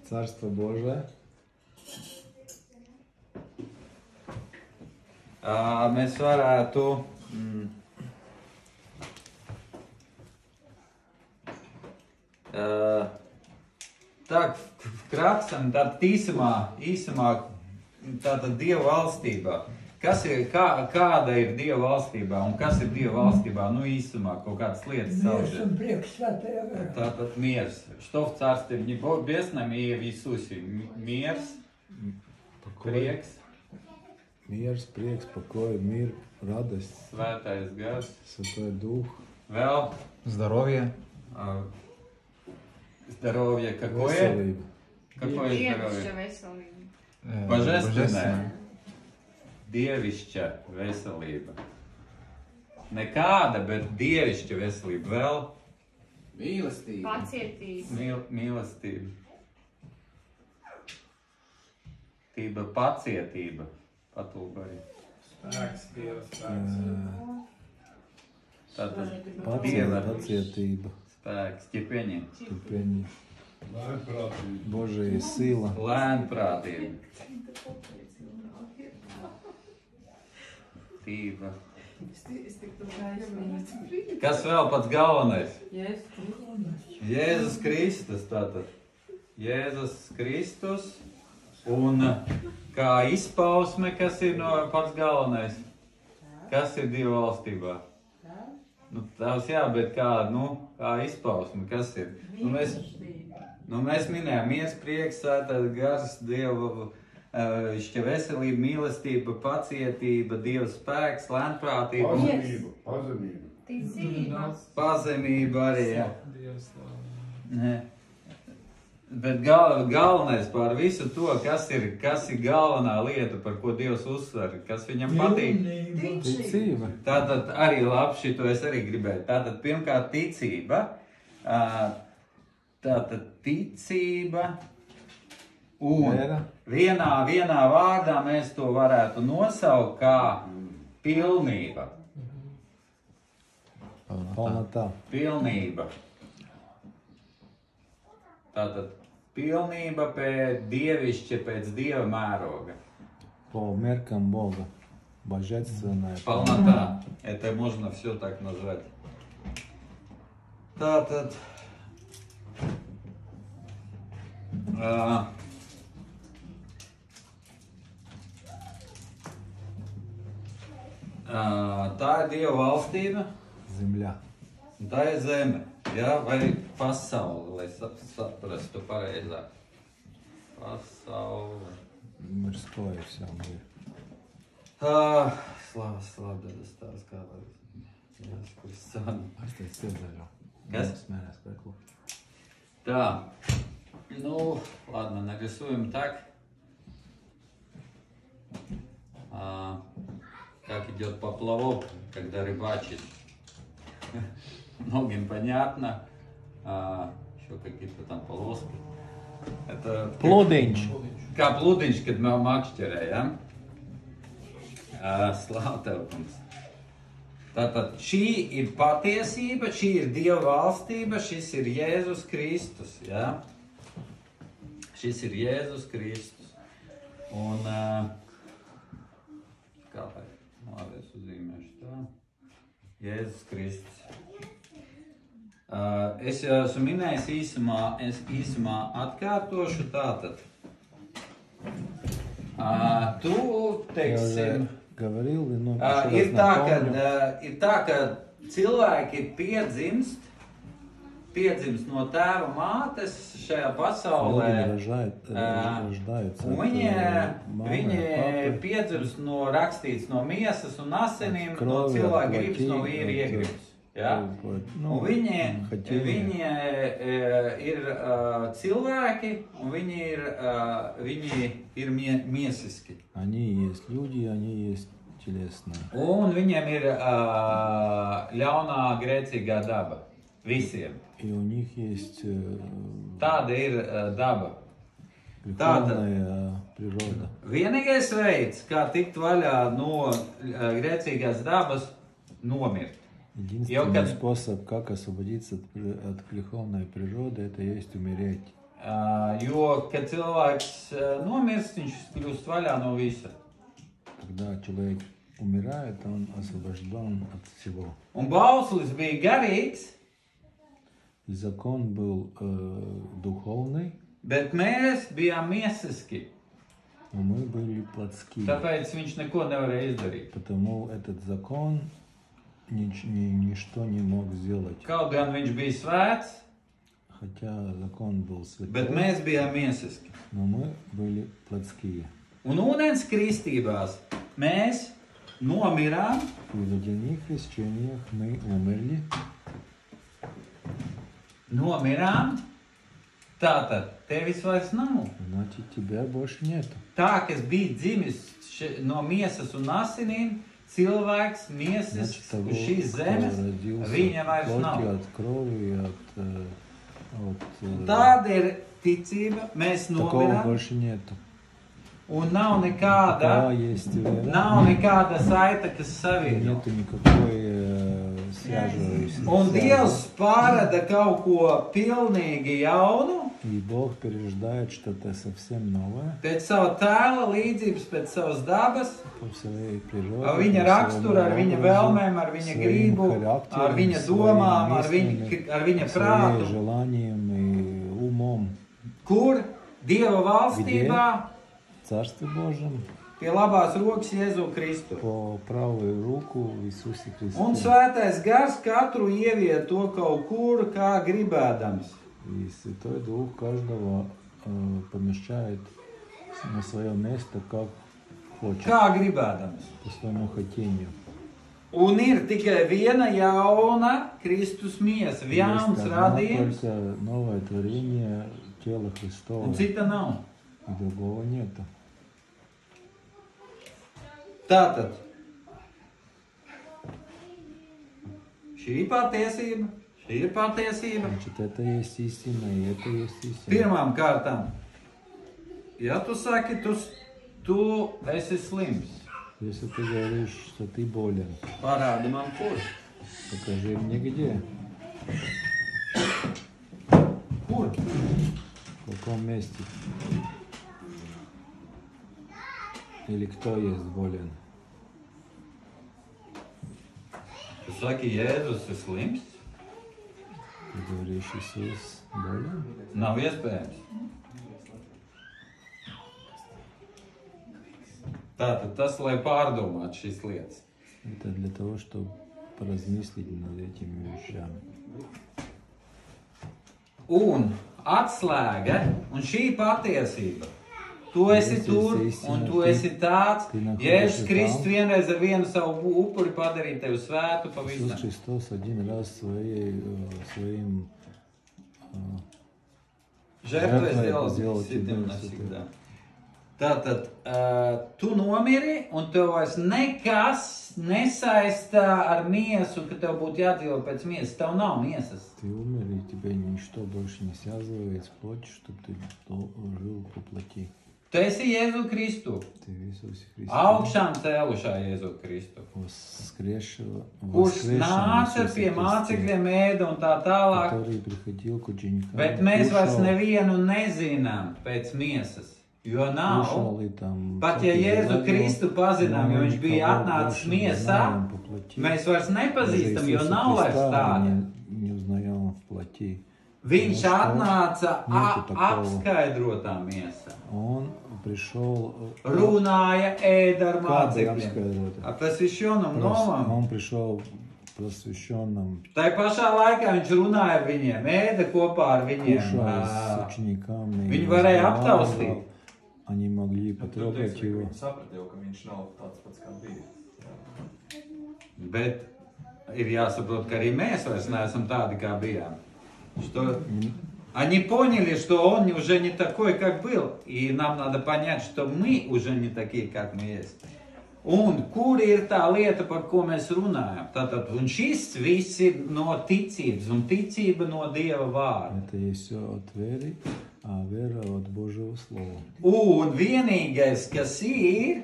Царство Божие. Mēs varētu tā kraksam, tātad īsumā tātad Dieva valstībā. Kāda ir Dieva valstībā un kas ir Dieva valstībā? Nu, īsumā kaut kādas lietas saužēt. Tātad miers. Что в Царстве Небесном и в Иисусе? Miers, prieks. Miers, prieks, покой, мир, радость. Svētais gars. Святой Дух. Vēl. Здоровье. Здоровье какое? Веселый. Какое здоровье? Veselība. Божественное. Dievišķa veselība. Nekāda, bet dievišķa veselība. Vēl. Mīlestība. Pacietība. Mīlestība. Pacietība. Patulbai. Spēks, Dieva spēks. Tātad Pacietība. Spēks. Ķepeņi. Терпение. Lēnprātība. Божия сила. Lēnprātība. Tība. Kas vēl pats galvenais? Jēzus Kristus. Tātad. Jēzus Kristus. Un kā izpausme, kas ir no pats galvenais? Kas ir Dieva valstībā? Nu, tās jā, bet kā izpausme, kas ir? Mēs minējām miers, prieks, svētais gars, Dieva veselība, mīlestība, pacietība, Dieva spēks, lēnprātība. Ticība. Pazemība arī, jā. Bet galvenais pār visu to, kas ir galvenā lieta, par ko Dievs uzsver, kas viņam patīk. Ticība. Tātad arī labi, šito es arī gribēju. Tātad pirmkārt ticība. Tātad ticība. Un vienā vārdā mēs to varētu nosaukt kā pilnība. Полнота. Pilnība. Tātad pilnība dievišķa pēc Dieva mēroga. По меркам Бога. Божественная. Полнота. Это можно все так назвать. Tātad. Tā ir Dieva valstība. Земля. Tā ir zeme. Jā, vai pasaule, lai saprastu pareizāk. Pasaule. Мирское все. Slāva dedas tās kā lai. Pastāst Cezaļo. Kas? Смērās пекло. Tā. Ну, ладно, нарисуем так. Как идет поплавок, когда рыбачит. Многим понятно. Еще какие-то там полоски. Это Плоденч. Kā pludiņš, kad makšķerē, ja? Slāv tev, kungs. Tātad šī ir patiesība, šī ir Dieva valstība, šis ir Jēzus Kristus, ja? Šis ir Jēzus Kristus. Un, kā lai, vēlreiz uzzīmēšu tā. Jēzus Kristus. Es jau esmu minējis īsumā atkārtošu tātad. Tu, teiksim, ir tā, ka cilvēki piedzimst no tēva mātes šajā pasaulē. Viņi piedzimst rakstīts no miesas un asinīm, no cilvēka gribas, no vīra iegribas. Ja? Un viņi ir cilvēki, un viņi ir miesiski. Они есть люди, они есть телесные. Un viņiem ir ļaunā grēcīgā daba. Visiem. И у них есть Tāda ir daba. греховная природа. Vienīgais veids, kā tikt vaļā no grēcīgās dabas, nomirt. Единственный способ, как освободиться от греховной природы, это есть умереть. Jo, kad cilvēks nomirst, viņš kļūst vaļā no visa. Когда человек умирает, он освобожден от всего. Un bauslis bija garīgs, И закон был духовный, bet mēs bijām miesiski. но мы были плотские. Tāpēc viņš neko nevarēja izdarīt. Потому этот закон ничто не мог сделать. Kaut gan viņš bija svēts, Хотя закон был bet святой, mēs bijām miesiski. но мы были плотские. Un ūdens kristībās mēs nomirām, И в водяных крещениях мы умерли. Tātad tevis vairs nav. Значит, тебя больше нету. Tā, kas bija dzimis no miesas un asinīm, cilvēks, miesas, Значит, того, uz šīs кто zemes, родился viņa от vairs плоти, nav. от крови, Tāda ir ticība, mēs такого nomirām, больше нету. un nav Пока nekāda, есть вера, nav nekāda saita, kas savieno. нету никакой связывающей. Un Dievs pārada kaut ko pilnīgi jaunu, И Бог переждает что-то совсем новое pēc sava tēla līdzības, pēc savas dabas, по своей природе, ar viņa по rakstura, ar своему viņa образу, vēlmēm, ar viņa своим gribu, характером, ar viņa своими domām, ar мыслями, viņa своим prātu, желанием и умом. kur Dieva valstībā В Царстве Божьем pie labās rokas Jēzu Kristu. по правую руку в Иисусе Христе. Un svētais gars katru ieviet to kaut kur, kā gribēdams. И Святой Дух каждого помещает на свое место, как хочет, Kā gribēdams. по своему хотению. Un ir tikai viena jauna Kristus miesa, jauns Есть одно radījums, только новое творение тела Христова, un cita nav. и другого нету. Tātad, šī ir patiesība, šī ir patiesība. Значит, это есть истина, и это есть истина. Pirmām kārtām, ja tu saki, tu esi slims, Если ты говоришь, что ты болен, parādi man kur. покажи мне где, Kur? в каком месте. Или кто есть болен. Tu saki, Jēzus ir slims? Ты говоришь, Иисус болен. Nav iespējams. Tātad tas, lai pārdomātu šīs lietas. Это для того, чтобы поразмыслить над этими вещами. Un atslēga, un šī patiesība. Tu esi tur, un tu esi tāds. Jēzus Kristus vienreiz ar vienu savu upuri padarīja tevi svētu Иисус pavisam. Христос один раз своим Žēlēs сделал Dievs тебя sitim святым. nesigdā. Tātad, tu nomiri, un tev vairs nekas nesaistā ar miesu, ka tev būtu jādzīvo pēc miesas. Tev nav miesas. Ты умер, и тебя ничто больше не связывает с плотью, чтобы ты жил по плоти. Tu esi Jēzu Kristu. Ты в Иисусе Христе. Augšām cēlušā Jēzu Kristu. Kurš nāca pie mācekļiem ēda un tā tālāk. Который приходил к ученикам, Bet mēs vairs кушал, nevienu nezinām pēc miesas. Jo nav. кушал и там Pat ja всякие Jēzu дела Kristu pazinām, jo делал, viņš bija никого atnācis больше не miesā, знаем по плоти. mēs vairs Даже nepazīstam, jo Иисуса nav vairs Христа tāda. не узнаем в плоти. Viņš atnāca Nētu такого. apskaidrotā miesā. Он пришел Runāja, ēda ar как бы mācekļiem. обскаивать. Ar посвященным новam. Он пришел просвещенным, Tai pašā laikā viņš runāja ar viņiem, ēda kopā ar viņiem. кушал с учениками. Viņi varēja разговаривал. aptaustīt. Они могли потрогать его. Viņi saprata, ka viņš nav tāds pats, kā bija. Bet ir jāsaprot, ka arī mēs vairs neesam tādi, kā bijām. Что они поняли, что он уже не такой, как был. И нам надо понять, что мы уже не такие, как мы есть. Un kur ir tā lieta, par ko mēs runājam? Tātad, un šis viss ir no ticības, un ticība no Dieva vārda. Это есть все от веры, а вера от Божьего Слова. Un vienīgais, kas ir,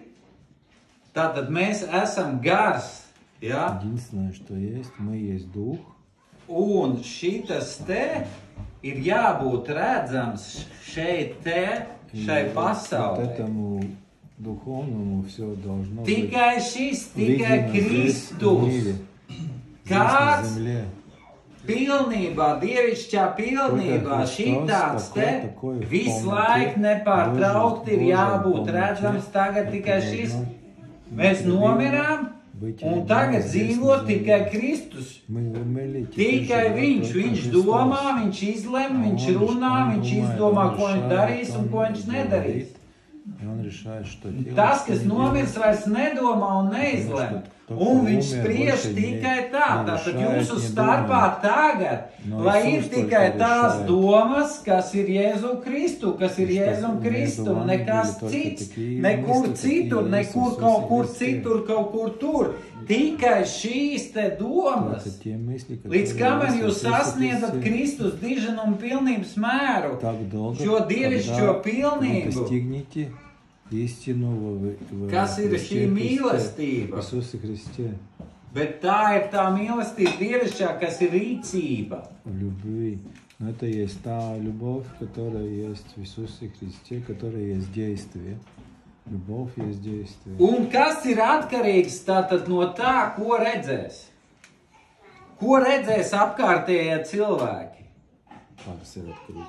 tātad mēs esam gars, ja? Единственное, что есть, мы есть Дух, Un šitas te ir jābūt redzams šeit te, šai Вот pasaulē. этому духовному все должно Tikai šis, быть tikai видимо здесь, в Kristus. мире, здесь, на Kāds земле. pilnībā, dievišķā pilnībā, šitāds te visu laiku nepārtraukti ir jābūt redzams. Tagad tikai šis. Mēs nomirām, un tagad dzīvo tikai Kristus. Мы умерли, теперь Tikai живет viņš, только viņš Христос. domā, viņš izlem, viņš runā, viņš izdomā, ko viņš darīs un ko viņš nedarīs. И он решает, что делать, Tas, что kas не делать. nomirs, vairs nedomā un neizlem. Un viņš spriež tikai tā. Tātad jūsu starpā tagad, lai ir tikai tās domas, kas ir Jēzu Kristu, kas ir Jēzum Kristu, nekas cits, nekur citur, nekur kaut kur citur, kaut kur tur. Tikai šīs te domas. Это те мысли, Līdz которые kamēr есть в jūs Иисусе sasniedzat Христе, Kristus diženumu pilnības mēru, так долго, šo dievišķo когда вы pilnību, достигнете истину kas ir šī mīlestība. Иисусе Христе, Bet tā ir tā mīlestība dievišķā, kas ir rīcība. в любви. Но это есть та любовь, которая есть в Иисусе Христе, которая есть действие. Любовь есть действие. Un kas ir atkarīgs tātad no tā, ko redzēs? Ko redzēs apkārtējie cilvēki? Как все открыть?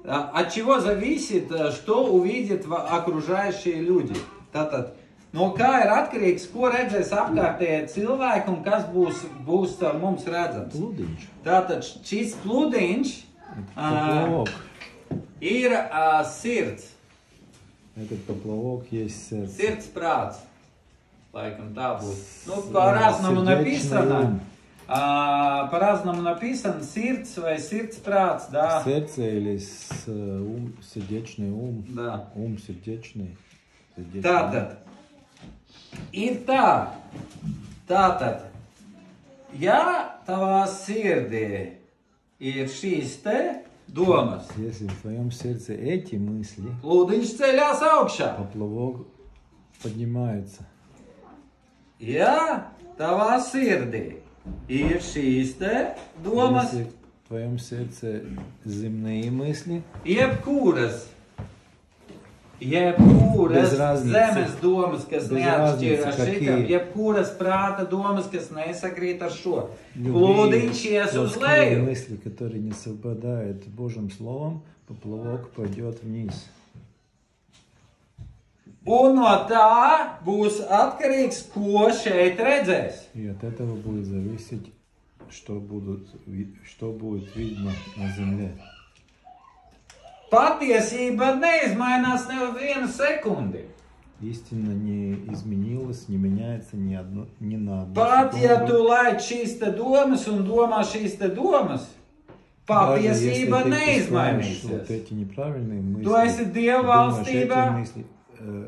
От чего зависит, что увидят окружающие люди? Tātad, no kā ir atkarīgs, ko redzēs apkārtējie cilvēki un kas būs ar mums redzams? Плудинч. Tātad šis pludiņš Поплавок. ir sirds. Этот поплавок есть сердце. Sirds prāts. Laikam tā būs. Nu, по-разному написано. По-разному написано sirds vai sirds prāts, да. Сердце или сердечный ум. Да. Ум сердечный. Tātad, ir tā. Tātad, ja tavā sirdī ir šīs te domas, Если в твоем сердце эти мысли, pludiņš ceļās augšā. поплавок поднимается. Ja tavā sirdī ir šīs te domas, Если в твоем сердце земные мысли, jebkuras Bez raznice. zemes domas, kas Bez neatšķir ar raznice, šitam, какие. jebkuras prāta domas, kas nesakrīt ar šo. любые Pludiņš ies uz плоские leju. мысли, которые не совпадают с Божьим Словом, поплавок пойдет вниз. Un no tā būs atkarīgs, ko šeit redzēs. И от этого будет зависеть, что будет видно на земле. Patiesība neizmainās ne uz vienu sekundi. Истина не изменилась, не меняется ни на одну Pat ja секунду. tu laid šīs te domas un domā šīs te domas, Даже если patiesība ты пускаешь вот neizmainīsies. эти неправильные мысли, Tu esi Dieva думаешь эти valstībā. мысли,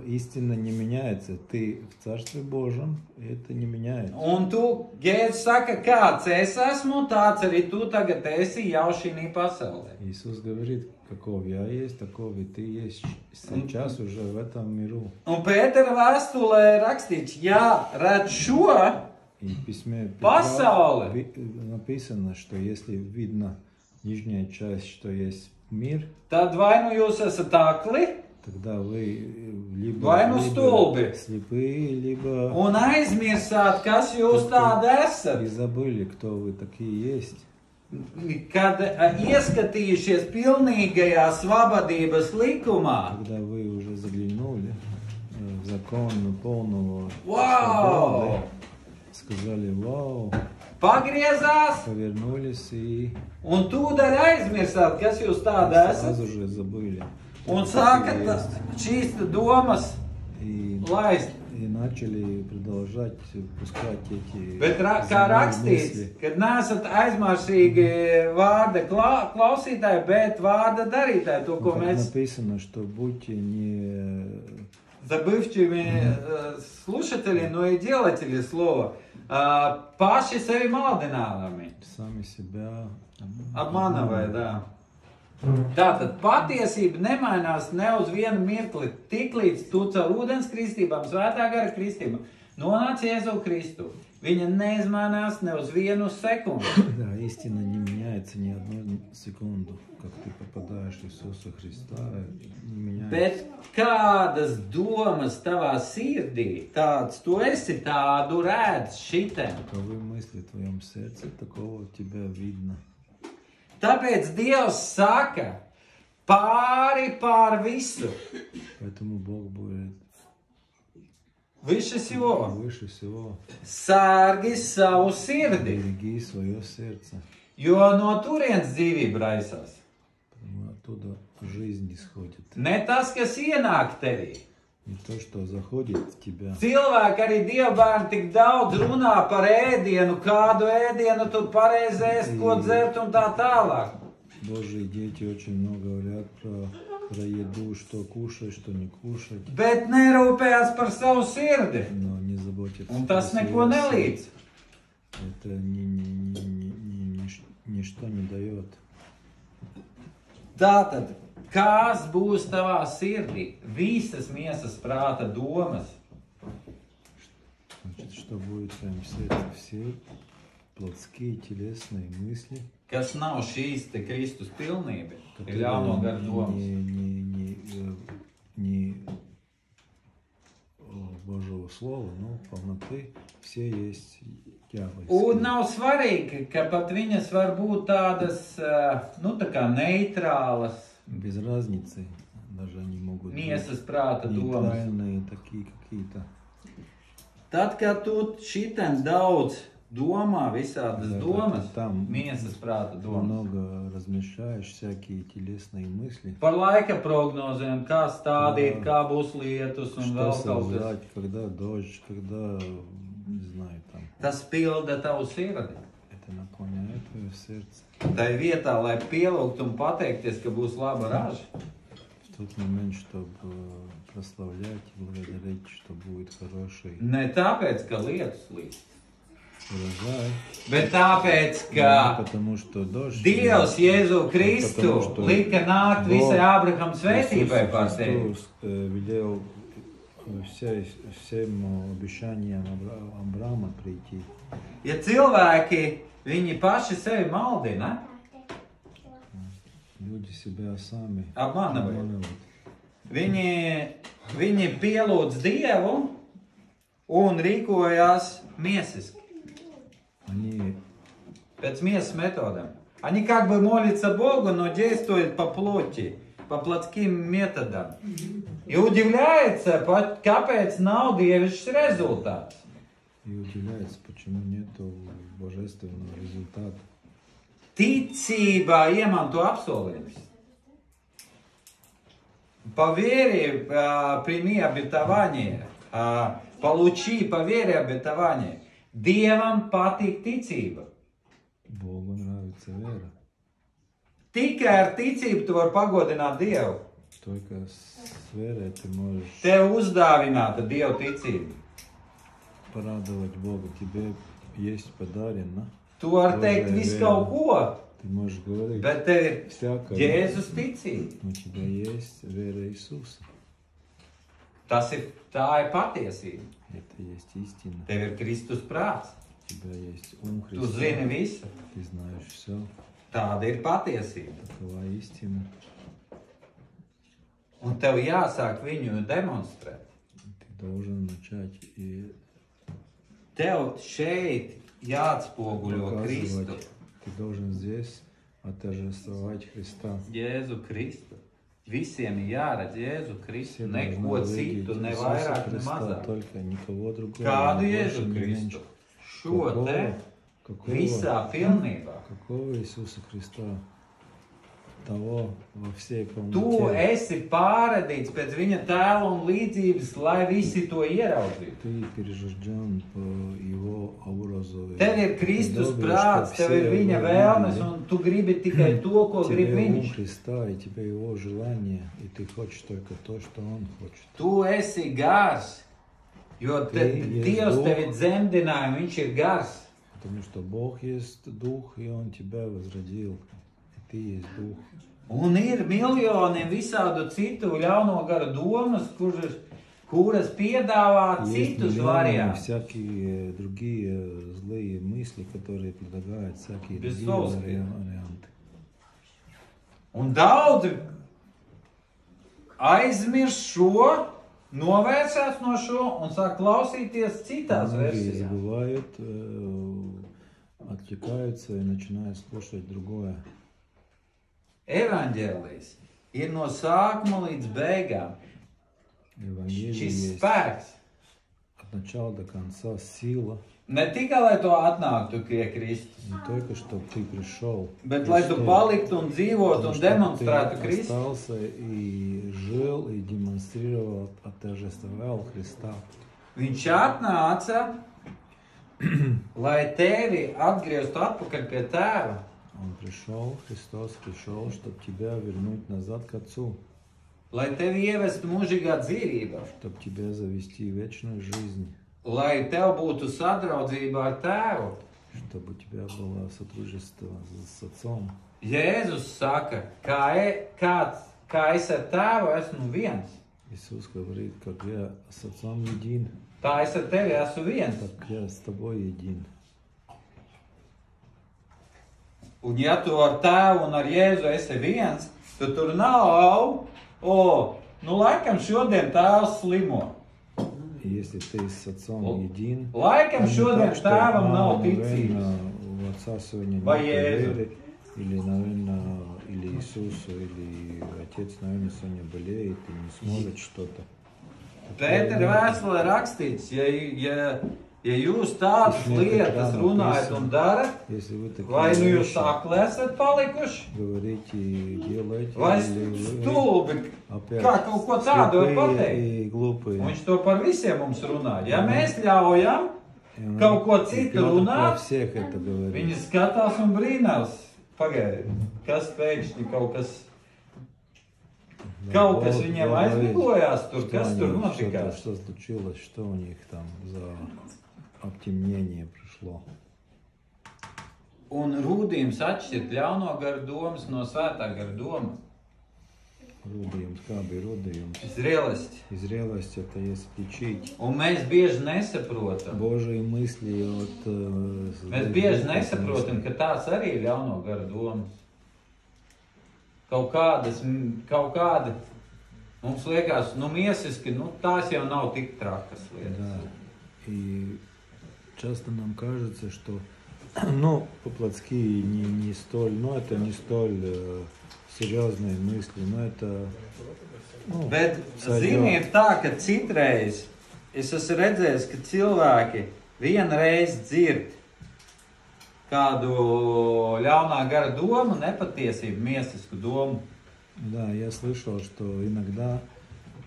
истина не меняется. Ты в Царстве Божьем, и это не меняется. Un tu, Jēzus saka, kāds es esmu, tāds arī tu tagad esi jau šī pasaulē. Иисус говорит, каков я есть, таков и ты есть сейчас уже в этом миру. Un Pētera vēstulē rakstīts, ja redz šo, И в письме Пасауле. написано, что если видно нижняя часть, что есть мир, tad vai nu jūs esat akli тогда вы либо, Vai nu stulbi. слепые, либо un aizmirsāt, kas jūs tādi и esat. забыли, кто вы такие есть. Kad ieskatījušies pilnīgajā svabadības likumā, Когда вы уже заглянули в закон полного wow, свободы, сказали вау, pagriezās повернулись и un tūdaļ aizmirsāt, kas jūs tādi esat. сразу же забыли. Un Кто sākat такие есть. šīs domas И laist. начали продолжать пускать эти Bet kā земные rakstīts, мысли. kad neesat aizmarsīgi vārda klausītāji, bet vārda darītāji, to, ko Как mēs написано, что будьте не забывчивыми слушатели, но и делатели слова, paši sevi maldināmi. сами себя Apmanavai, jā. Tātad patiesība nemainās ne uz vienu mirkli, tiklīdz tu caur ūdens kristībām, svētā gara kristībām, nonāc Jēzu Kristu. Viņa neizmainās ne uz vienu sekundi. Да, истина не меняется ни одну секунду, как ты попадаешь в Иисуса Христа, не меняется. Bet kādas domas tavā sirdī, tāds tu esi, tādu redz šitiem. Каковы мысли в твоем сердце, такого тебя видно. Tāpēc Dievs saka, pār visu. Поэтому Бог будет Vyše всего. выше всего. Sārgi savu sirdi, Береги свое сердце, jo no turienes dzīvība raisās. потому оттуда жизнь исходит. Ne tas, kas ienāk tevī. Не то, что заходит в тебя. Cilvēki arī dievbērni tik daudz runā par ēdienu, kādu ēdienu tur pareizi ēst, ko dzert un tā tālāk. Божьи дети очень много говорят про еду, что кушать, что не кушать, Bet nerūpējās par savu sirdi. но не заботятся Un про tas свое neko сердце. nelīdz. Это ничто не дает. Tātad, kas būs tavā sirdī? Visas miesas prāta domas. Значит, что будет в твоем сердце? Все плотские, телесные мысли, Kas nav šīs te Kristus pilnība, ir которые ļauno garu domas. не Божьего Слова, но полноты, все есть Un дьявольские. nav svarīgi, ka pat viņas var būt tādas, nu tā kā neitrālas Без разницы, даже они могут быть miesas prāta domas. нейтральные такие какие-то. Tad, kad tu šitam daudz domā visādas Да, domas, ты там miesas prāta domas, много размещаешь всякие телесные мысли. par laika prognozēm, kā stādīt, Jā. kā būs lietus un Что vēl kaut kas. создать, когда дождь, когда, не знаю, там, Tas pilda tavu sirdi. это наполняет твое сердце. Tai vietā, lai pielūgtu un pateikties, ka būs laba raža, В tот момент, чтобы прославлять и благодарить, что будет хороший ne tāpēc, ka lietus līdz, урожай, bet tāpēc, не ka потому что дождь. Dievs Jēzu Kristu потому что lika nākt visai Ābrahama svētībai par tevi. Иисус велел всем обещаниям Авраама прийти. Ja cilvēki, viņi paši sevi maldina, Люди себя сами apmanavot. Viņi pielūdz Dievu un rīkojās miesiski, Они pēc miesas metodēm. Они как бы молятся Богу, но действуют по плоти, по плотским методам. И удивляется, kāpēc nav dievišķs rezultāts. и удивляются, почему нету божественного результата. Ticībā iemanto apsolījumus. По вере прими обетование, получи по вере обетование. Dievam patīk ticība. Богу нравится вера. Tikai ar ticību tu vari pagodināt Dievu. Только с верой ты можешь Tev uzdāvināta Dieva ticība. порадовать Бога. Тебе есть подарено. Tu vari teikt Божья visu вера. kaut ko, Ты можешь говорить bet tev ir всякое. Jēzus ticība. У тебя есть вера Иисуса. Tā ir patiesība. Это есть истина. Tev ir Kristus prāts. У тебя есть ум Tu Христа. zini visu. Ты знаешь все. Tāda ir patiesība. Такова истина. Un tev jāsāk viņu demonstrēt. Ты должен начать и Tev šeit jāatspoguļo Kristu. показывать. Ты должен здесь отождествовать Христа. Jēzu Kristu. Visiem ir jāredz Jēzu Kristu. Все Neko должны увидеть citu, ne Иисуса vairāk, ne Христа, mazāk. только никого другого. Kādu ни Jēzu больше, ни Kristu? меньше. Šo te visā pilnībā. Какого Иисуса Христа? Того во всей Tu полноте. esi pārradīts pēc viņa tēla un līdzības, lai visi to ieraudzītu. Ты перерожден по Его образу. и Tev ir Kristus подобию, prāts, чтоб tev все ir viņa его vēlmes, видели. un tu gribi tikai to, ko grib Тебе ум viņš. Христа, и тебе Его желание, и ты хочешь только то, что Он хочет. Tu esi gars, jo Dievs tevi dzemdināja, viņš ir gars. Потому что Бог есть Дух, и Он тебя возродил. И ты есть Дух. Un ir miljoniem visādu citu ļauno garu domas, kuras kuras piedāvā Есть citus миллионы variantus. всякие другие злые мысли, которые предлагают всякие Бесовские. другие варианты. Un daudzi aizmirst šo, novērsās no šo un sāk klausīties citās Многие versijās. забывают, отвлекаются и начинают слушать другое. Evanģēlijs ir no sākuma līdz beigām. Евангелие Šis есть spēks от начала до конца сила. ne tikai, lai tu atnāktu pie Kristus, Не только, чтобы ты пришел, bet lai tu paliktu un dzīvotu un demonstrētu ты Kristu. остался и жил, и демонстрировал, отождествлял Христа. Viņš atnāca, lai tevi atgrieztu atpakaļ pie tēva. Он пришел, Христос пришел, чтобы тебя вернуть назад к Отцу, Lai tevi ievestu mūžīgā dzīvībā, чтобы тебя завести в вечную жизнь, lai tev būtu sadraudzība ar tēvu. чтобы у тебя было сотрудничество с Отцом. Jēzus saka, kā es ar tēvu esmu viens, Иисус говорит, как я с Отцом един, tā es ar tevi esmu viens. так я с тобой един. Un ja tu ar tēvu un ar Jēzu esi viens, tad tur nav, nu laikam šodien tēvs slimo. И если ты с Отцом един, Laikam то не šodien так, что, tēvam nav наверное, ticības. у Отца сегодня Vai нет Jēzu. веры, или, наверное, или Иисусу, или Отец, наверное, сегодня болеет и не сможет что-то. Pētera vēstulē rakstīts, ja jūs tādas lietas runājat un darat, Если вы vai nu такие jūs вещи akli esat palikuši, говорите и делаете, vai или вы stulbi, опять kā kaut ko tādu var слепые pateikt. и глупые. Un viņš to par visiem mums runā. Ja mēs ļaujam И он- kaut ko и citu Петр про runāt, всех это говорит. viņi skatās un brīnās. Pagaidi, kas pēkšņi kaut kas viņiem aizmigojās tur, kas tur notikās. Что случилось, что у них там за обтемнение пришло. Un rūdījums atšķirt ļauno garu domas no svētā gara doma. Рудījums, kā bija rudījums. Zrelisti. И зрелость это есть отличить Un mēs bieži nesaprotam. Божьи мысли от... Mēs bieži nesaprotam, ka tās arī ir ļauno garu domas. Kaut kādi, mums liekas, miesiski, tās jau nav tik trakas lietas. Да. И часто нам кажется, что по-плотски не столь, это не столь серьезные мысли, но это... Bet ziniet tā, ka citreiz es esmu redzējis, ka cilvēki vienreiz dzird kādu ļaunā gara domu, nepatiesību, miestisku domu. Да, я слышал, что иногда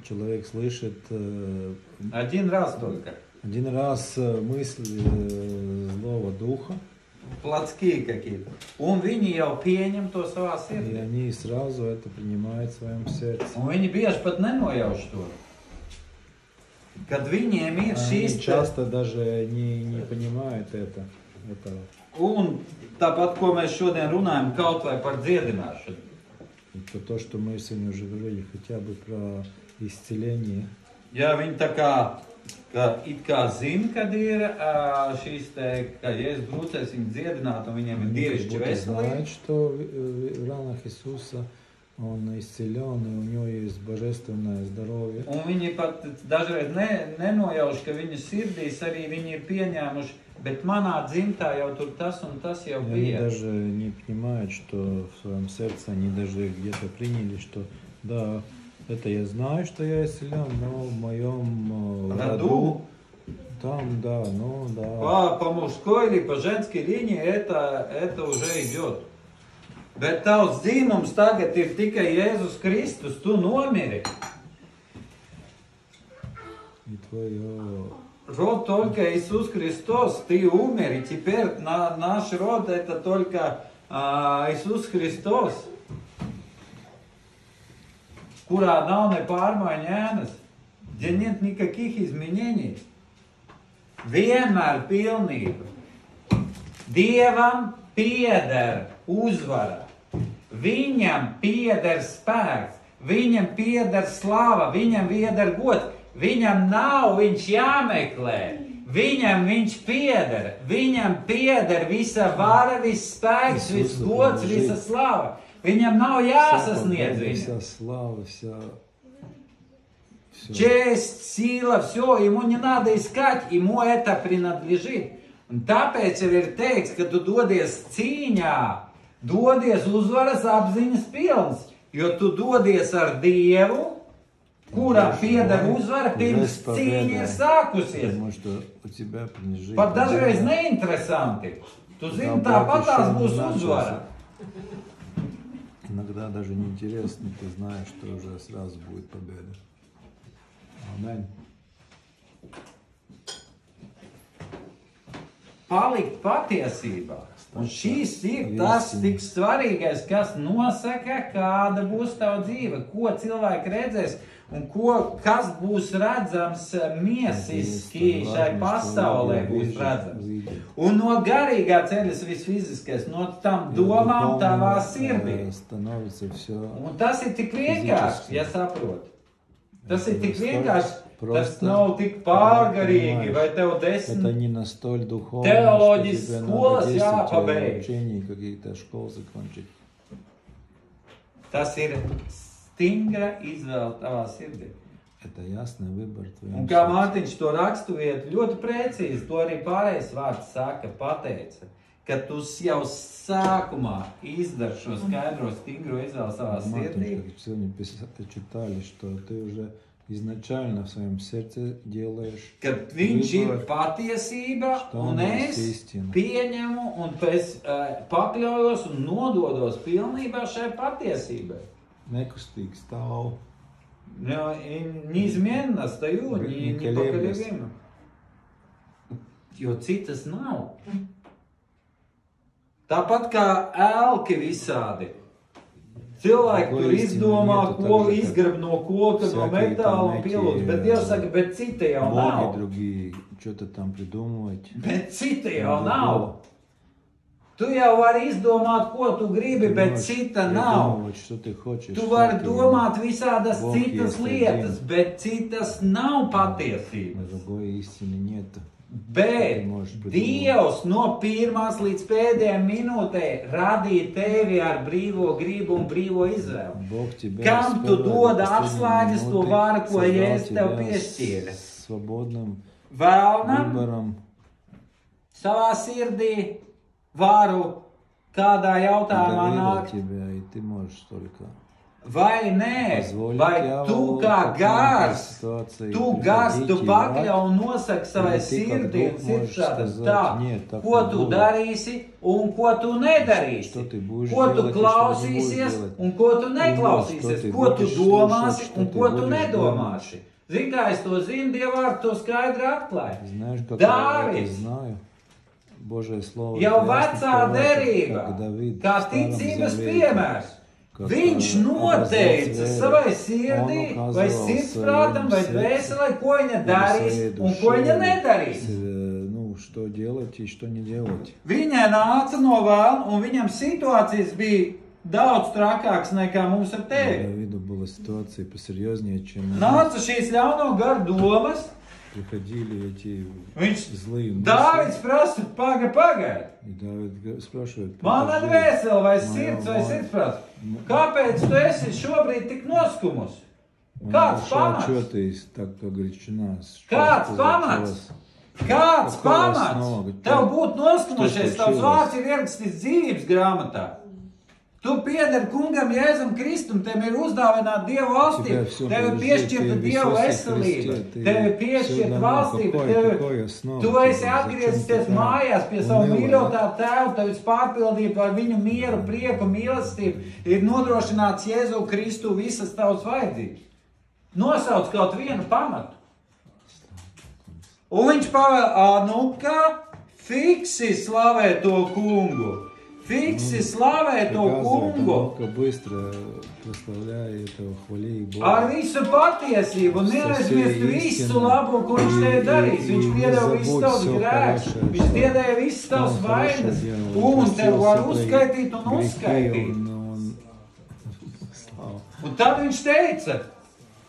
человек слышит Один раз только. один раз мысль злого духа, Плотские какие-то. Un viņi jau pieņem to savā и sirdī. они сразу это принимают в своем сердце. Un viņi bieži pat nenojauš to. Kad viņiem ir Они šīs часто даже не понимают этого. Un tāpat, ko mēs šodien runājam, kaut vai par dziedināšanu. И то, что мы сегодня уже говорили, хотя бы про исцеление. Ja viņi tā kā zina, kad ir šīs te, ka Jēzus brūcēs viņu dziedināt un viņiem ir Они как dievišķa будто знают, veselība. что в ранах Иисуса Он исцелен, и у Него есть божественное здоровье. Un viņi pat dažreiz nenojauš, ka viņu sirdīs arī viņi ir pieņēmuši, bet manā dzimtā jau tur tas un tas jau И они bija. даже не понимают, что в своем сердце они даже где-то приняли, что да, это я знаю, что я исцелен, но в моем роду там, да, По мужской или по женской линии это уже идет. Bet tavs dzīvums tagad ir tikai Jēzus Kristus, tu nomiri. И твое... Род только Иисус Христос, ты умер, и теперь наш род это только Иисус Христос, kurā nav ne pārmaiņas, где нет никаких изменений. Vienmēr pilnība. Dievam pieder uzvara. Viņam pieder spēks. Viņam pieder slava. Viņam pieder gods. Viņam nav, viņš jāmeklē. Viņam viņš pieder. Viņam pieder visa vara, viss spēks, viss gods, visa slava. Viņam nav jāsasniedz viņa. Вся слава, вся... Честь, сила, все, ему не надо искать, ему это принадлежит. Un tāpēc jau ir teikts, ka tu dodies cīņā, dodies uzvaras apziņas pilns, jo tu dodies ar Dievu, kuram pieder uzvara, pirms cīņa ir sākusies. Потому что у тебя принадлежит... Pat dažreiz neinteresanti. Tu zini, tāpat tās būs uzvara. Иногда даже неинтересно, ты знаешь, что уже сразу будет победа. Аминь. Palikt patiesībā. Un šīs ir tas tik svarīgais, kas nosaka, kāda būs tava dzīve, ko cilvēki redzēs un kas būs redzams miesiski šai pasaulē būs redzams. Un no garīgā ceļas viss fiziskais, no tam domām tavā sirdī. Un tas ir tik vienkārši, ja saproti. Tas ir tik vienkārši. Tas nav tik pārgarīgi, vai tev 10 teoloģijas skolas jāpabeidz. Tas ir stingra izvēle tavā sirdī. Un kā Mārtiņš to raksturvietu ļoti precīzi, to arī pārējais vārds saka, pateica, ka tu jau sākumā izdari šo skaidro stingro izvēli savā sirdī. Изначально в своем сердце делаешь, kad viņš ir patiesība, un es pieņemu un pēc pakļaujos un nododos pilnībā šai patiesībai. Nekustīgs stāv. Neizmēnā staju, nepakaļavim. Jo citas nav. Tāpat kā elki visādi. Cilvēki tur izdomā, ko izgrab no koka, no metāla un pielūdz, bet Dievs saka, bet cita jau nav. Bet cita jau nav. Tu jau vari izdomāt, ko tu gribi, bet cita nav. Tu vari domāt visādas citas lietas, bet citas nav patiesības. Bet Dievs no pirmās līdz pēdējām minūtē radīja tevi ar brīvo gribu un brīvo izvēli. Kam tu dod atslēgas to varu, ko Jēzus tev piešķīra? Vēlnam, savā sirdī varu kādā jautājumā nākt. Vai nē, vai tu kā gars, tu pakļau un nosaki savai sirdī un sirdsprātam tā, ko tu darīsi un ko tu nedarīsi, ko tu klausīsies un ko tu neklausīsies, ko tu domāsi un ko tu nedomāsi. Zini, kā es to zinu, Dievvārds to skaidri atklāja. Dāvids, jau vecā derībā, kā ticības piemērs, viņš noteica savai sirdī, vai sirdsprātam, vai dvēselē, ko viņa darīs un ko viņa nedarīs. Viņai nāca no vēlna, un viņam situācijas bija daudz trakāks nekā mums ar tevi. Nāca šīs ļauno garu domas. Dāvids prasa, pagaid. Man ir dvēsele vai sirds vai sirdsprāts. Kāpēc tu esi šobrīd tik noskumusi? Kāds pamats? Kāds pamats? Kāds pamats? Tev būtu noskumušies, tavs vārds ir ierakstīts dzīvības grāmatā. Tu piedari kungam Jēzum Kristum, tev ir uzdāvināta Dieva valstība, tev ir piešķirta Dieva veselība, tev ir piešķirta valstība, tu esi atgriezies mājās pie savu mīļotā tēvu, tev ir pārpildība ar viņu mieru, prieku, mīlestību, ir nodrošināts Jēzu Kristu visas tavas vajadzības. Nosauc kaut vienu pamatu. Un viņš pavēl, fiksi slavē to kungu. Fiksi slavē to kungu ar visu patiesību, neaizmirst visu labo, ko viņš tev darīs. Viņš piedeva visu tavs grēks, viņš piedeva visu tavs vainas, un tev var uzskaitīt un uzskaitīt. Un tad viņš teica,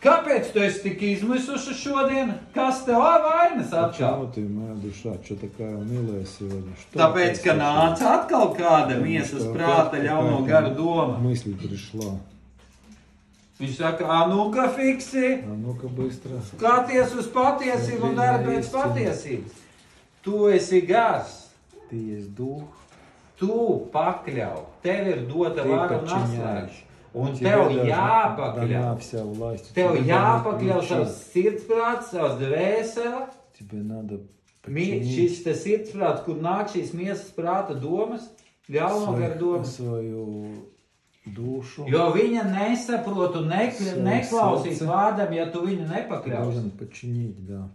Kāpēc tu esi tik izmisuši šodien? Kas tev vainas atkal? Почему ты, моя душа, что такая унылая сегодня? Что Tāpēc, ka происходит? nāca atkal kāda Потому miesas что prāta опять ļauno какая-то garu doma. мысль пришла. Viņš saka, nu-ka fiksi, А ну-ка быстро. skaties uz patiesību un dari pēc patiesības. Tu esi gars, Ты есть дух. tu pakļauj, tev ir dota Ты vara un подчиняешь. atslēga. Un Тебе tev даже jāpakļauj. дана вся власть. Tev Тебе jāpakļauj надо savs sirdsprāts, savs dvēsele. Тебе надо Šis te sirdsprāts, kur nāk šīs miesas prāta domas, ļauno garu domas. свою душу. Jo viņa nesaprot un Savu neklausīs sirdi. vārdam, ja tu viņu Ты nepakļausi. должен подчинить, да.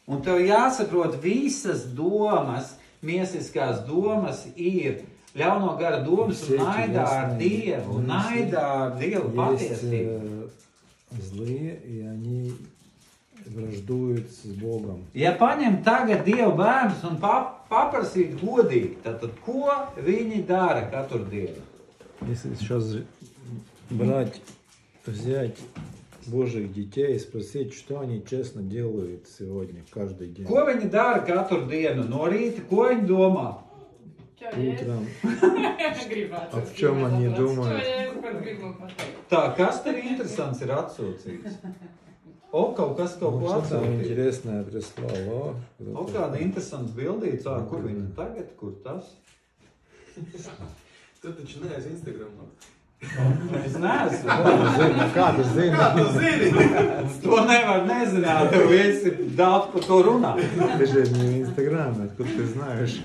Un tev jāsaprot, visas domas, miesiskās domas ir ļauno gara domas un naidā ar Dievu, un naidā ar Dievu Есть patiesību. злые, и они враждуют с Богом. Ja paņem tagad Dievu bērnus un paprasīt godīgi, tad ko viņi dara katru dienu? Если сейчас взять Божьих детей и спросить, что они честно делают сегодня, каждый день. Ko viņi dara katru dienu? No rīta, ko viņi domā? Утром. Gribētu. А в чем они думают? Tā, kas tur interesants ir atsūcīts? O, kaut kas kaut ko Что там atsūtīja. интересное прислал? O, kāda interesanta bildīca, kur viņi tagad, kur tas? Ты начинаешь Инстаграм. Es neesmu. Kā tu zini? To nevar nezināt, tev esi daudz par to runā. Ты же не в Инстаграме, откуда ты знаешь?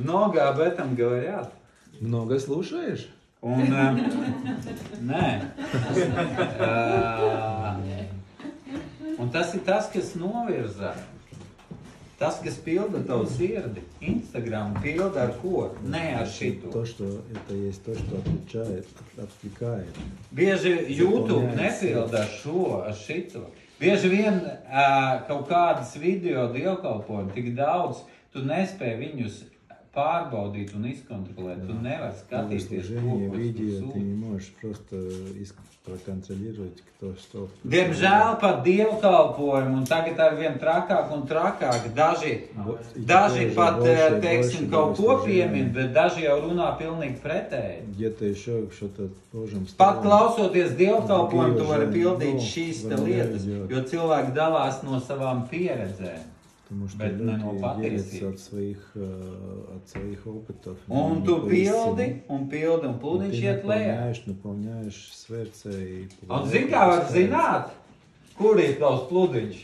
Много об этом говорят. Много слушаешь? Un, nē. Un tas ir tas, kas novirza. Tas, kas pilda tavu sirdi. Instagram pilda ar ko? Nē, ar šito. То, что это есть то, что отвлекает. Bieži YouTube nepilda ar šo, ar šito. Bieži vien kaut kādas video dievkalpojumi tik daudz, tu nespēji viņus pārbaudīt un izkontrolēt. Tu nevari skatīties to, Служение, ko tu видео, ты sūti. не можешь просто проконтролировать, кто что. Diemžēl pat dievkalpojumu, un tagad ar vien trakāk un trakāk. Daži pat, teiksim, kaut ko piemin, bet daži jau runā pilnīgi pretēji. Где-то еще что-то Божьим Pat словом. klausoties dievkalpojumu, tu vari pildīt Nu, šīs te varam lietas, realizēt. jo cilvēki dalās no savām pieredzēm. Потому что Bet ne no люди делятся patiesības. от своих опытов. Un не tu по pildi, истине. un pildi, un И plūdiņš ты iet lejā. наполняешь сердце и Un zini, kā var zināt, kur ir tavs plūdiņš?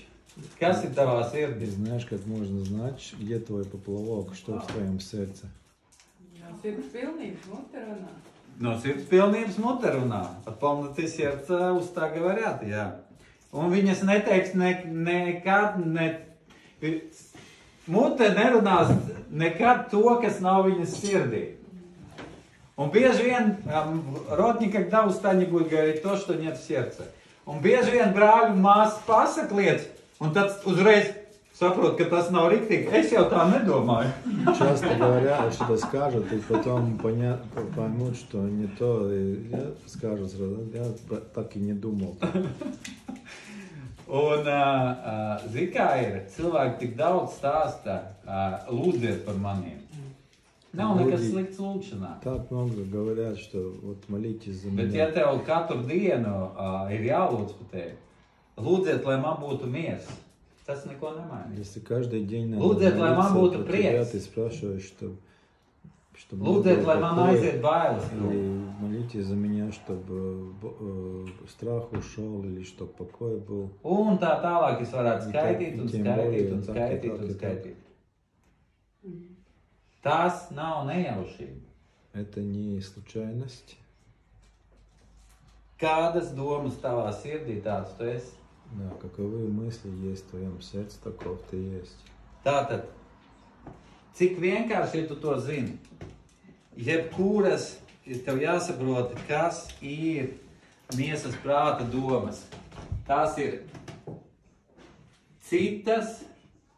Kas ir tavā Ты sirdī? знаешь, как можно знать, где твой поплавок, что в твоем сердце. Sirds pilnības mute runā. No sirds pilnības mute runā. Полноты сердца уста говорят, jā. Un viņas neteiks nekad, mute nerunās nekad to, kas nav viņas sirdī. Un bieži vien, рот никогда уста не будет говорить то, что нет в сердце. Un bieži vien brāļi un māsas pasaka lietas, un tad uzreiz saprot, ka tas nav riktīgi. Es jau tā nedomāju. Часто говорят, что-то скажут, и потом поймут, что не то, и скажут сразу, я так и не думал. Un, zini, kā ir, cilvēki tik daudz stāsta, lūdziet par maniem. Nav nekas slikts lūgšanā. Так много говорят, что вот молитесь за Bet, ja меня. tev katru dienu ir jālūdz par tevi, lūdziet, lai man būtu miers. Tas neko nemaina. Если каждый день надо Lūdziet, lai man молиться, būtu то тебя prieks. ты спрашиваешь, чтобы Lūdziet, lai man aiziet bailes. или молитесь за меня, чтобы страх ушел, или чтобы покой был. Un tā tālāk es varētu skaitīt un Tiem skaitīt un boliem, tā, skaitīt tā, un tā. skaitīt. Tas nav nejaušība. Это не случайность. Kādas domas tavā sirdī tāds tu esi? Да, каковы мысли есть в твоем сердце, таков ты есть. Tātad, cik vienkārši ja tu to zini? Jebkuras, tev jāsaprot, kas ir miesas prāta domas. Tās ir citas,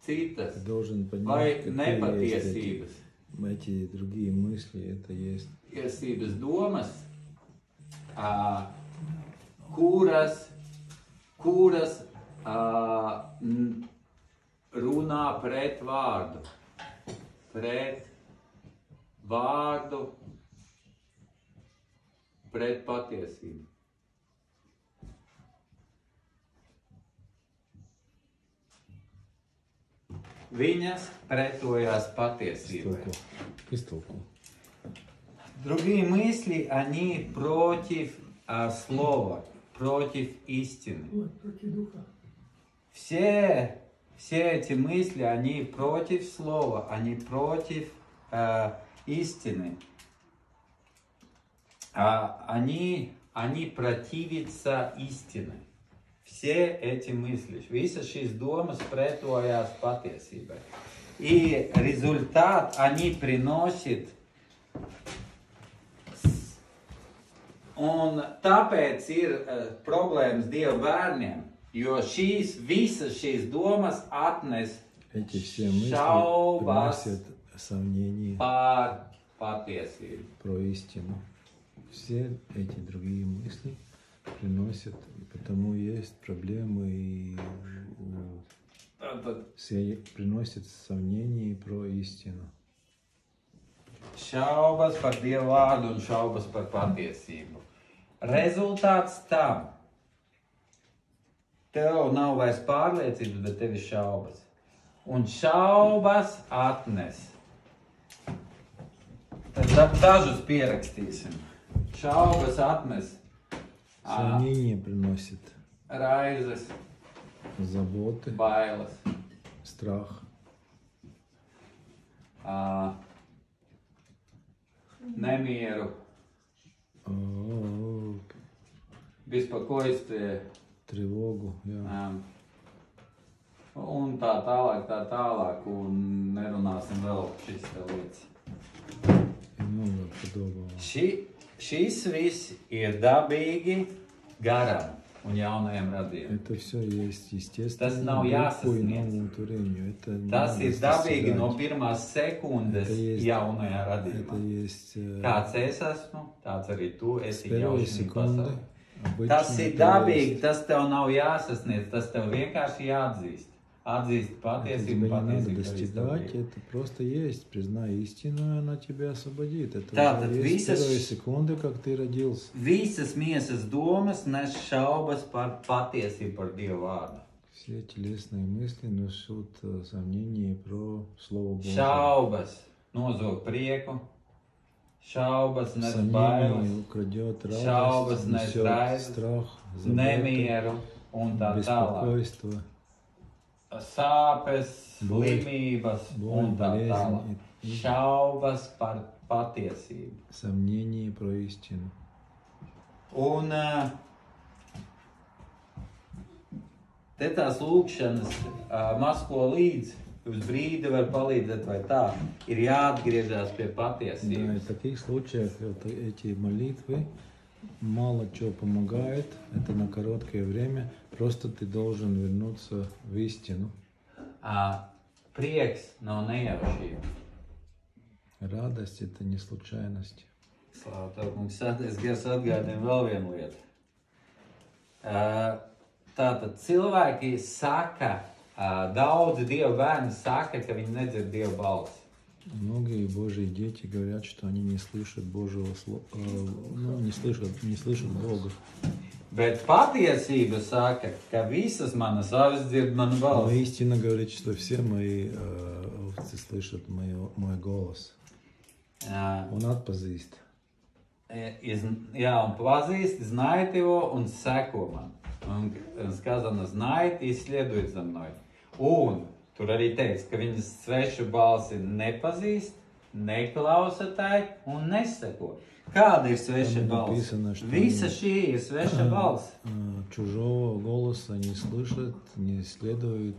Ты должен vai понять, какие есть nepatiesības. эти другие мысли, это есть Tiesības domas, kuras kuras runā pret vārdu. Pret vārdu, pret patiesību. Viņas преtojās patiesībai. Истолку. Другие мысли, они против слова, против истины. Все эти мысли, они против слова, они против истины. Они противятся истине. Все эти мысли, visas šīs domas pretojās patiesībai. И результат они приносят. Un tāpēc ir problēmas Dieva bērniem, jo visas šīs domas atnes Эти все мысли šaubas приносят сомнения par patiesību. про истину. Все эти другие мысли приносят, потому есть проблемы и все приносят сомнения про истину. Šaubas par Dieva vārdu un šaubas par patiesību. Rezultāts tam. Tev nav vairs pārliecības, bet tev ir šaubas. Un šaubas atnes. Tad dažus pierakstīsim. Šaubas atnes. Сомнения приносят Raizes, заботы, bailes, страх, nemieru, bespokojствие, тревогу. un tā tālāk, un nerunāsim vēl šīs lietas. И много подобного. Šis viss ir dabīgi garam un jaunajam radījumam. Это все есть естественно. Tas nav духу и jāsasniedz. новому творению. Это не Tas надо ir dabīgi достигать. no pirmās sekundes Это есть- jaunajā Это radījumā. есть Kāds es esmu, tāds arī tu с esi первой jaušana секунды. pasaulē. Обычно Tas ir это dabīgi, есть. tas tev nav jāsasniedz, tas tev vienkārši jāatzīst. Atzīst Это patiesību, тебе не надо patiesību arī достигать, stāvību. это просто есть. Признай истину, и она тебя освободит. Это Tātad уже есть с visas- первой секунды, как ты родился. Visas miesas domas nes šaubas par patiesību, par Dievu vārdu. Все телесные мысли несут сомнения про Слово Божие. Šaubas nozog prieku, šaubas nes bailes, Сомнение украдет радость, šaubas nes несет raizes, страх, заботу, nemieru un tā tālāk. беспокойство, Sāpes, Боль, slimības боль, un tā tālāk. болезнь, и Šaubas par patiesību. сомнение про истину. Un te tās lūkšanas maz ko līdz uz brīdi var palīdzēt vai tā, ir jāatgriežas pie Да, и patiesības. в таких случаях вот эти молитвы мало чего помогает. Это на короткое время. Просто ты должен вернуться в истину. Prieks nav nejaušība. Радость — это не случайность. Slāv tev, kungs, svētais gars atgādina vēl vienu lietu. Tātad cilvēki saka, daudzi Dieva bērni saka, ka viņi nedzird Dieva balsi. Многие Божьи дети говорят, что они не слышат Божьего слова, не слышат Бога. Bet patiesība saka, ka visas manas avis dzird manu Но balsi. истина говорит, что все мои овцы слышат мой голос. Он atpazīst. Jā, un pazīst, знает его un seko man. Un сказано, знает и следует за мной. Un tur arī teiks, ka viņas svešu balsi nepazīst, neklausa tai un neseko. Kāda ir sveša Tam balss? написано, что Visa šī ir sveša balss. Чужого голоса не слышат, не следуют,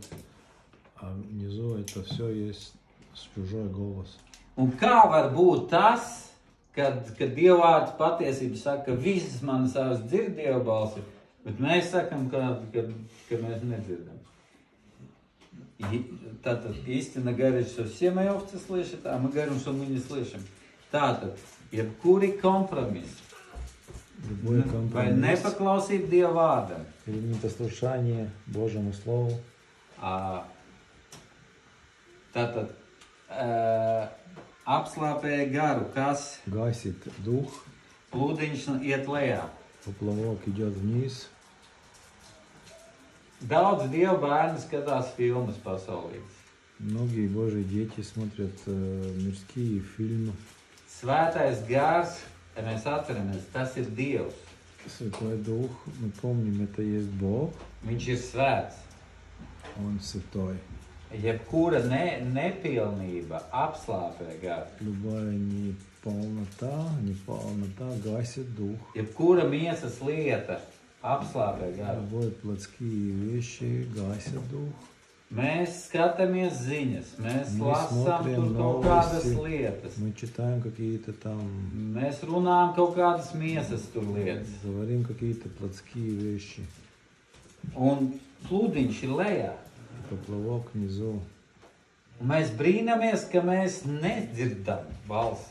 а внизу это все есть чужой голос. Un kā var būt tas, kad Dievvvārds patiesība saka, ka visas manas avas dzird Dieva balsi, bet mēs sakam, ka mēs nedzirdam. Tātad истина говорит, что все мои овцы слышат, а мы говорим, что мы не слышим. Tātad, jebkuri kompromisi, Любой Vai компромисс nepaklausība Dieva vārdam? или непослушание Божьему Слову Tātad apslāpēja garu, kas гасит дух, plūdiņš iet lejā. поплавок идет вниз. Daudz Dieva bērni skatās filmas pasaulītes. Многие Божьи дети смотрят мирские фильмы. Svētais gars, ja mēs atceramies, tas ir Dievs. Святой Дух, мы помним, это есть Бог, Viņš ir svēts. Он святой. Jebkura nepilnība apslāpē garu. Любая неполнота гасит дух. Jebkura miesas lieta apslāpē garu. Любые плотские вещи гасят дух. Mēs skatāmies ziņas, mēs Мы lasām tur смотрим kaut kādas новости, lietas. мы читаем какие-то там, Mēs runājam kaut kādas miesas tur lietas. говорим какие-то плотские вещи. Un plūdiņš ir lejā. Поплавок внизу. Un mēs brīnamies, ka mēs nedzirdam balsi.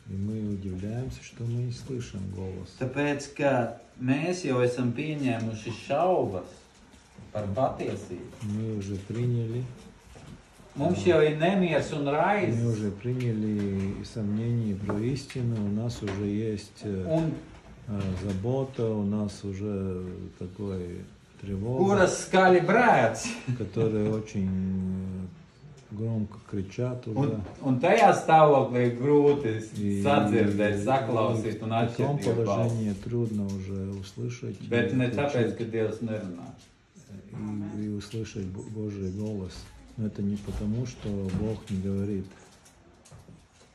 И мы удивляемся, что мы не слышим голос. Tāpēc, ka mēs jau esam pieņēmuši šaubas par patiesību. Мы уже приняли, Mums jau ir nemieris un мы raizes. уже приняли сомнения про истину, у нас уже есть Un забота, у нас уже такой тревога, kuras skaļi brēc. которые очень громко кричат уже. Un tajā stāvoklī ir grūti И sadzirdēt, saklausīt un в таком atšķirt Dieva balsi. положении трудно уже услышать Bet ne и tāpēc, включить, ka Dievs nerunā. и услышать Божий голос. Но это не потому, что Бог не говорит.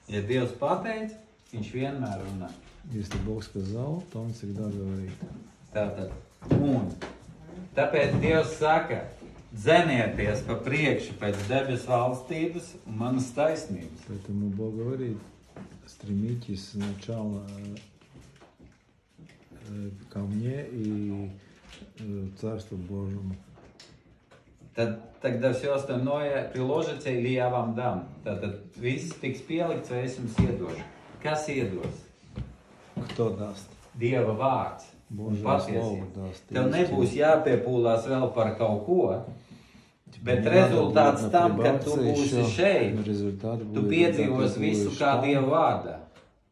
Ja Dievs pateic, viņš vienmēr runā. Если Бог сказал, то Он всегда говорит. Tātad, un tāpēc Dievs saka, dzenieties pa priekšu pēc debesu valstības un manas taisnības. Поэтому Бог говорит, стремитесь сначала ко мне и Царству Божьему. Tad все остальное приложите или я вам дам. Tātad viss tiks pielikts vai es jums iedošu. Kas iedos? Кто даст? Dieva vārds. Un Божье Слово patiesība. даст. Tev nebūs jāpiepūlās vēl par kaut ko, bet Не rezultāts надо tam, ka напрягаться tu būsi еще, šeit, но результат tu будет, piedzīvos когда ты visu будешь kā там, Dieva vārdā.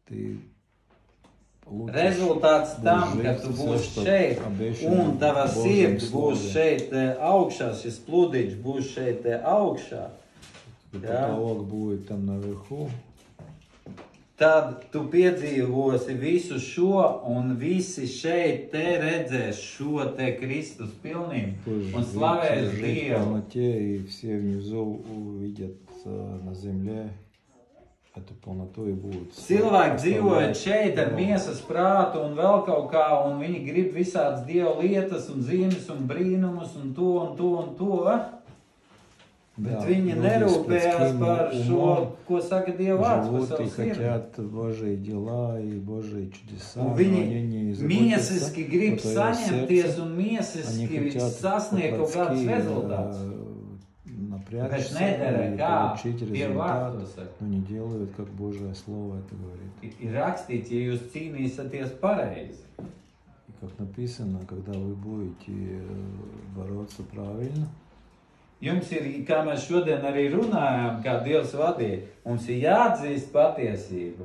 ты получишь Rezultāts tam, ka жить tu всё, būsi что šeit, обещано un tava в Божьем sirds būs Слове. šeit augšā, šis plūdiņš būs šeit augšā. И Jā. потолок будет там наверху. Tad tu piedzīvosi visu šo, un visi šeit te redzēs šo te Kristus pilnību Будешь un slavēs жить в Dievu. полноте, и все внизу увидят на земле эту полноту и будут. Cilvēki dzīvojot šeit ar miesas prātu un vēl kaut kā, un viņi grib visādas Dieva lietas un zīmes un brīnumus un to un to un to. Bet viņi nerūpējās par šo, ko saka Dieva vārds par живут savu и sirdi. хотят Божьи дела и Божьи чудеса, Un но viņi они не miesiski grib заботятся о твоем saņemties сердце. un Они miesiski хотят sasniegt kaut kādus по-плотски, rezultātus. Bet напрячься nedara, и kā получить Dieva vārds to результат, saka. но не делают, как Божье Слово это говорит. Ir rakstīts, ja jūs cīnīsieties pareizi. И как написано, когда вы будете бороться правильно, Jums ir, kā mēs šodien arī runājām, kā Dievs vadīja, mums ir jāatzīst patiesību.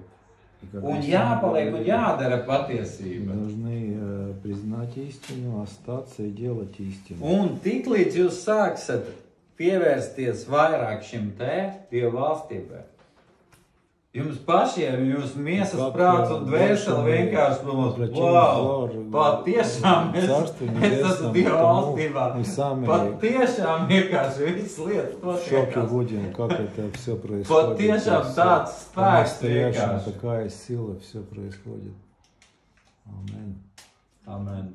и как Un мы jāpaliek un сегодня jādara мы patiesība. должны признать истину, остаться и делать истину. Un tiklīdz jūs sāksiet pievērsties vairāk šim te Dieva valstībai, jums pašiem, jūs miesas prāts un dvēseli vienkārši domās, wow, patiešām es esmu Dieva valstībā. Patiešām vienkārši viss lietas В шоке notiekās. будем, как это все происходит. Patiešām tāds spēks По-настоящему vienkārši. такая сила, все происходит. Аминь. Amen.